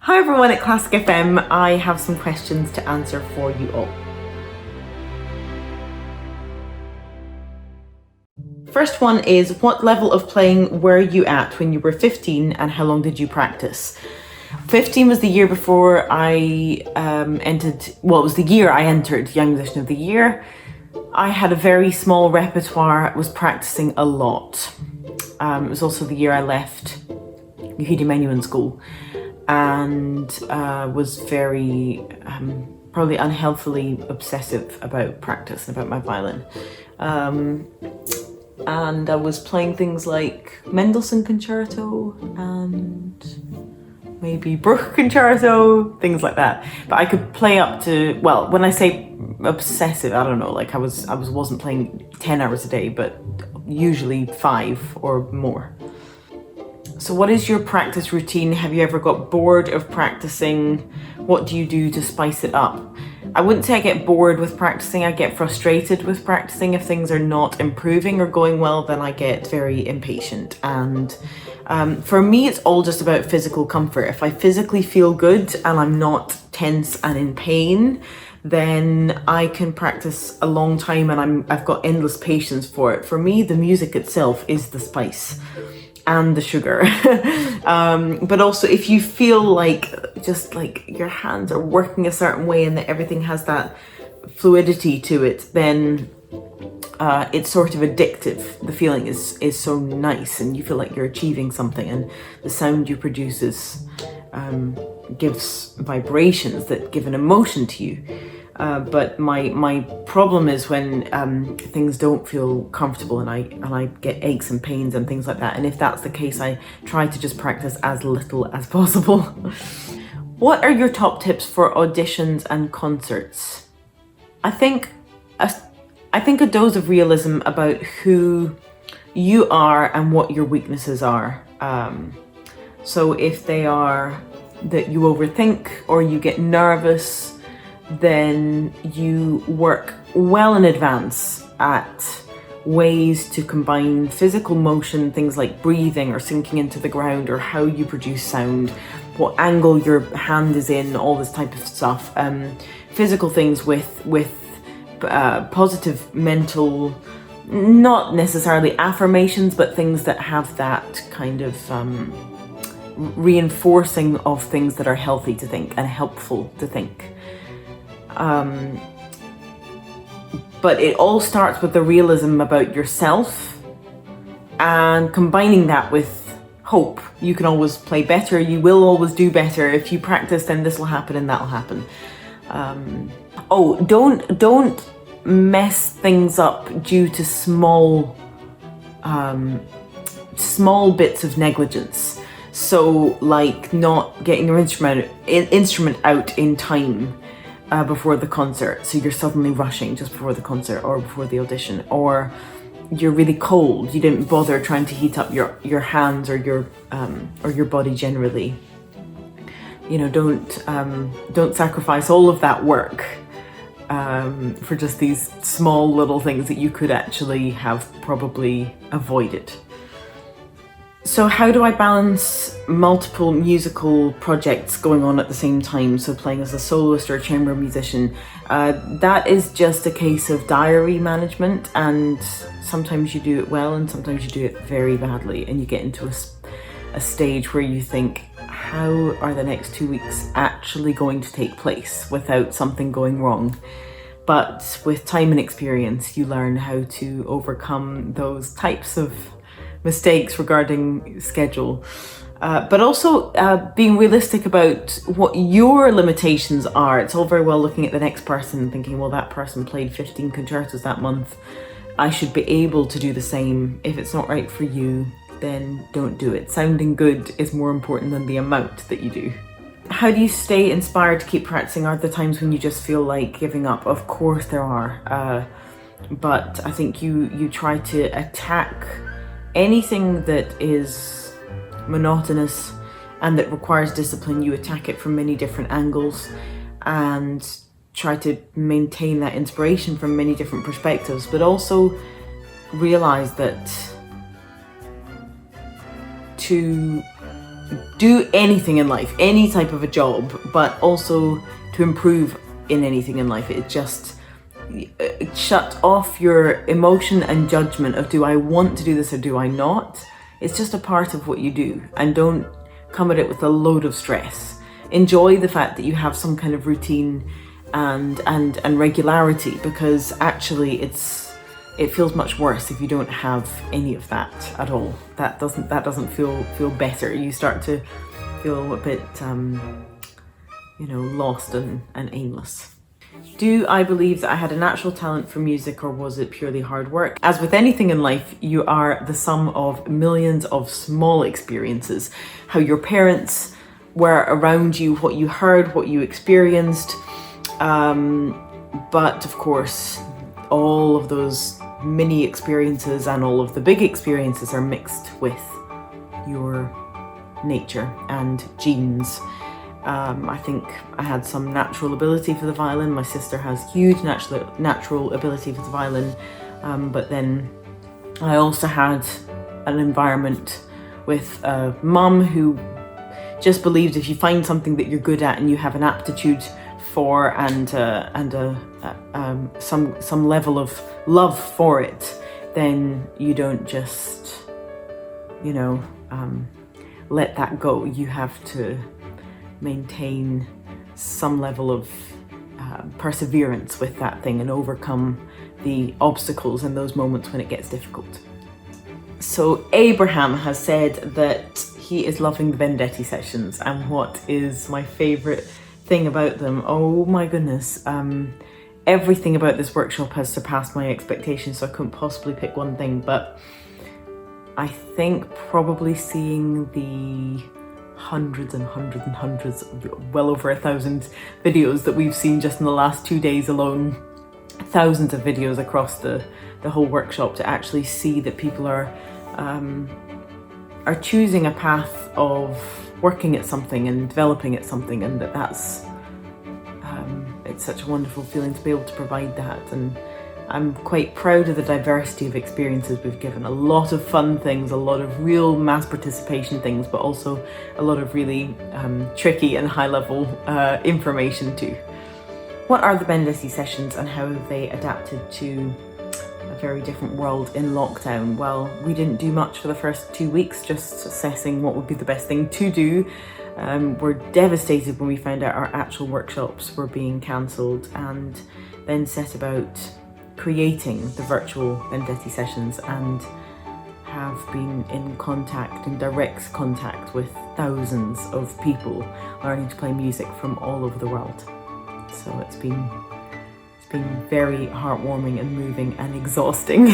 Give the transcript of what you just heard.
Hi everyone at Classic FM, I have some questions to answer for you all. First one is, what level of playing were you at when you were 15 and how long did you practice? 15 was the year before I it was the year I entered Young Musician of the Year. I had a very small repertoire, was practicing a lot. It was also the year I left Yehuda Menuhin School and was very probably unhealthily obsessive about practice and about my violin. And I was playing things like Mendelssohn Concerto and maybe Bruch Concerto, things like that. But I could play up to, well, when I say obsessive, I don't know, like I wasn't playing 10 hours a day, but usually 5 or more. So what is your practice routine? Have you ever got bored of practicing? What do you do to spice it up? I wouldn't say I get bored with practicing. I get frustrated with practicing. If things are not improving or going well, then I get very impatient. And for me, it's all just about physical comfort. If I physically feel good and I'm not tense and in pain, then I can practice a long time and I've got endless patience for it. For me, the music itself is the spice and the sugar. But also if you feel like just like your hands are working a certain way and that everything has that fluidity to it, then it's sort of addictive. The feeling is so nice and you feel like you're achieving something, and the sound you produce gives vibrations that give an emotion to you. But my problem is when things don't feel comfortable and I get aches and pains and things like that. And if that's the case, I try to just practice as little as possible. What are your top tips for auditions and concerts? I think a dose of realism about who you are and what your weaknesses are. So if they are that you overthink or you get nervous, then you work well in advance at ways to combine physical motion, things like breathing or sinking into the ground, or how you produce sound, what angle your hand is in, all this type of stuff. Physical things with positive mental, not necessarily affirmations, but things that have that kind of reinforcing of things that are healthy to think and helpful to think. But it all starts with the realism about yourself and combining that with hope. You can always play better, you will always do better. If you practice, then this will happen and that'll happen. Don't mess things up due to small bits of negligence. So like not getting your instrument out in time before the concert, so you're suddenly rushing just before the concert or before the audition, or you're really cold, you didn't bother trying to heat up your hands or your body generally. You know, don't sacrifice all of that work for just these small little things that you could actually have probably avoided. So how do I balance multiple musical projects going on at the same time? So playing as a soloist or a chamber musician, that is just a case of diary management, and sometimes you do it well and sometimes you do it very badly, and you get into a stage where you think, how are the next 2 weeks actually going to take place without something going wrong? But with time and experience, you learn how to overcome those types of mistakes regarding schedule, but also being realistic about what your limitations are. It's all very well looking at the next person and thinking, well, that person played 15 concertos that month, I should be able to do the same. If it's not right for you, then don't do it. Sounding good is more important than the amount that you do. How do you stay inspired to keep practicing? Are there times when you just feel like giving up? Of course there are, but I think you try to attack anything that is monotonous and that requires discipline. You attack it from many different angles and try to maintain that inspiration from many different perspectives, but also realize that to do anything in life, any type of a job, but also to improve in anything in life. It just shut off your emotion and judgment of, do I want to do this or do I not? It's just a part of what you do, and don't come at it with a load of stress. Enjoy the fact that you have some kind of routine and regularity, because actually it feels much worse if you don't have any of that at all. That doesn't feel better. You start to feel a bit lost and aimless. Do I believe that I had a natural talent for music, or was it purely hard work? As with anything in life, you are the sum of millions of small experiences. How your parents were around you, what you heard, what you experienced. But of course, all of those mini experiences and all of the big experiences are mixed with your nature and genes. I think I had some natural ability for the violin. My sister has huge natural ability for the violin. But then I also had an environment with a mum who just believed if you find something that you're good at and you have an aptitude for and some level of love for it, then you don't just, let that go. You have to maintain some level of perseverance with that thing and overcome the obstacles in those moments when it gets difficult. So Abraham has said that he is loving the Bendetti sessions, and what is my favourite thing about them? Oh my goodness, everything about this workshop has surpassed my expectations, so I couldn't possibly pick one thing, but I think probably seeing the hundreds and hundreds, well over 1,000 videos that we've seen just in the last 2 days alone, thousands of videos across the whole workshop, to actually see that people are choosing a path of working at something and developing at something, and that's it's such a wonderful feeling to be able to provide that. And I'm quite proud of the diversity of experiences we've given. A lot of fun things, a lot of real mass participation things, but also a lot of really tricky and high level information too. What are the Bendetti sessions and how have they adapted to a very different world in lockdown? Well, we didn't do much for the first 2 weeks, just assessing what would be the best thing to do. We're devastated when we found out our actual workshops were being cancelled, and then set about creating the virtual Benedetti sessions, and have been in direct contact with thousands of people learning to play music from all over the world. So it's been very heartwarming and moving and exhausting.